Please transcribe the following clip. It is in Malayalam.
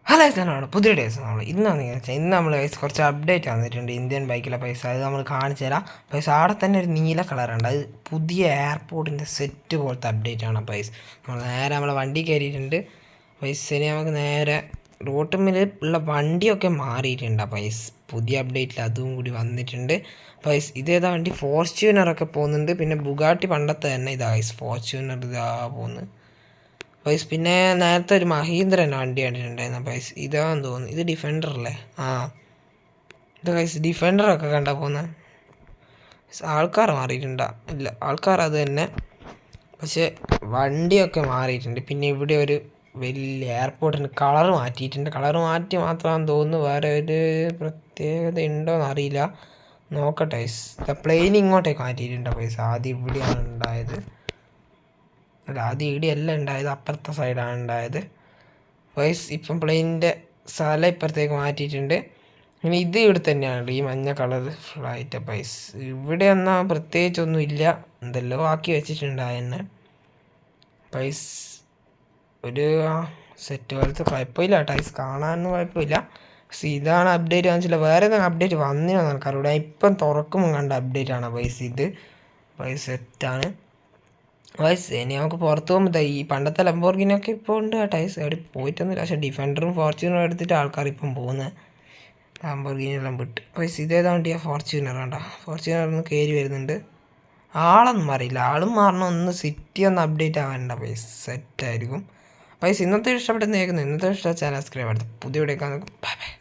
ഹലോ സാറാണ് പുതിയ ഡേയ്സ് നമ്മൾ ഇന്നാന്ന് വെച്ചാൽ ഇന്ന് നമ്മൾ കുറച്ച് അപ്ഡേറ്റ് വന്നിട്ടുണ്ട് ഇന്ത്യൻ ബൈക്കിലെ പൈസ അത് നമ്മൾ കാണിച്ചു തരാം പൈസ അവിടെ തന്നെ ഒരു നീല കളറുണ്ട് അത് പുതിയ എയർപോർട്ടിൻ്റെ സെറ്റ് പോലത്തെ അപ്ഡേറ്റ് ആണ് പൈസ നമ്മൾ നേരെ നമ്മളെ വണ്ടി കയറിയിട്ടുണ്ട് പൈസന് നമുക്ക് നേരെ റോട്ടുമ്മിൽ ഉള്ള വണ്ടിയൊക്കെ മാറിയിട്ടുണ്ട് പൈസ പുതിയ അപ്ഡേറ്റിൽ അതും കൂടി വന്നിട്ടുണ്ട് പൈസ ഇതേതാ വണ്ടി ഫോർച്യൂണറൊക്കെ പോകുന്നുണ്ട് പിന്നെ ബുഗാട്ടി പണ്ടത്തെ തന്നെ ഇതാ ഫോർച്യൂണർ ഇതാ പോകുന്നത് പൈസ പിന്നെ നേരത്തെ ഒരു മഹീന്ദ്രൻ വണ്ടി കണ്ടിട്ടുണ്ടായിരുന്നു പൈസ ഇതാന്ന് തോന്നുന്നു ഇത് ഡിഫൻഡർ അല്ലേ ഇത് പൈസ ഡിഫൻഡറൊക്കെ കണ്ടാ പോകുന്നത് ആൾക്കാർ മാറിയിട്ടുണ്ടോ ഇല്ല ആൾക്കാർ അത് തന്നെ പക്ഷെ വണ്ടിയൊക്കെ മാറിയിട്ടുണ്ട് പിന്നെ ഇവിടെ ഒരു വലിയ എയർപോർട്ടിന് കളർ മാറ്റിയിട്ടുണ്ട് കളർ മാറ്റി മാത്രമാണെന്ന് തോന്നുന്നു വേറെ ഒരു പ്രത്യേകത ഉണ്ടോയെന്ന് അറിയില്ല നോക്കട്ടെ പ്ലെയിൻ ഇങ്ങോട്ടേക്ക് മാറ്റിയിട്ടുണ്ട് പൈസ ആദ്യം ഇവിടെയാണ് ഉണ്ടായത് അല്ല ആദ്യം ഇടിയല്ല ഉണ്ടായത് അപ്പുറത്തെ സൈഡാണ് ഉണ്ടായത് വൈസ് ഇപ്പം പ്ലെയിനിൻ്റെ സ്ഥലം ഇപ്പുറത്തേക്ക് മാറ്റിയിട്ടുണ്ട് ഇനി ഇത് ഇവിടെ തന്നെയാണ് ഈ മഞ്ഞ കളർ ഫ്ലൈറ്റ് പൈസ് ഇവിടെ എന്നാൽ പ്രത്യേകിച്ചൊന്നും ഇല്ല എന്തെല്ലോ ആക്കി വെച്ചിട്ടുണ്ടായെന്നെ പൈസ് ഒരു സെറ്റ് പോലത്തെ കുഴപ്പമില്ല ടൈസ് കാണാനൊന്നും കുഴപ്പമില്ല പക്ഷേ ഇതാണ് അപ്ഡേറ്റ് കാണിച്ചില്ല വേറെ ഏതെങ്കിലും അപ്ഡേറ്റ് വന്നിനോ നമുക്കറിയില്ല ഇപ്പം തുറക്കുമ്പോൾ കണ്ട അപ്ഡേറ്റ് ആണ് പൈസ ഇത് പൈസ സെറ്റാണ് വൈസ് ഇനി നമുക്ക് പുറത്ത് പോകുമ്പോൾ ഈ പണ്ടത്തെ ലംബോർഗിനിയൊക്കെ ഇപ്പോൾ ഉണ്ട് ടൈസ് എവിടെ പോയിട്ടൊന്നുമില്ല പക്ഷേ ഡിഫൻഡറും ഫോർച്യൂണറും എടുത്തിട്ട് ആൾക്കാർ ഇപ്പം പോകുന്നത് ലംബോർഗിനിയെല്ലാം വിട്ട് വൈസ് ഇതേതാ വണ്ടിയാണ് ഫോർച്യൂണർ വേണ്ട ഫോർച്യൂണറിന്ന് കയറി വരുന്നുണ്ട് ആളൊന്നും അറിയില്ല ആളും മാറണം ഒന്ന് സിറ്റി ഒന്ന് അപ്ഡേറ്റ് ആവാനുണ്ട പൈസ സെറ്റായിരിക്കും പൈസ ഇന്നത്തെ ഇഷ്ടപ്പെട്ടെന്ന് കേൾക്കുന്നു ഇന്നത്തെ ഇഷ്ടം ചാനൽ സബ്സ്ക്രൈബ് എടുത്ത് പുതിയ വീഡിയോ കാണും ബൈ ബൈ.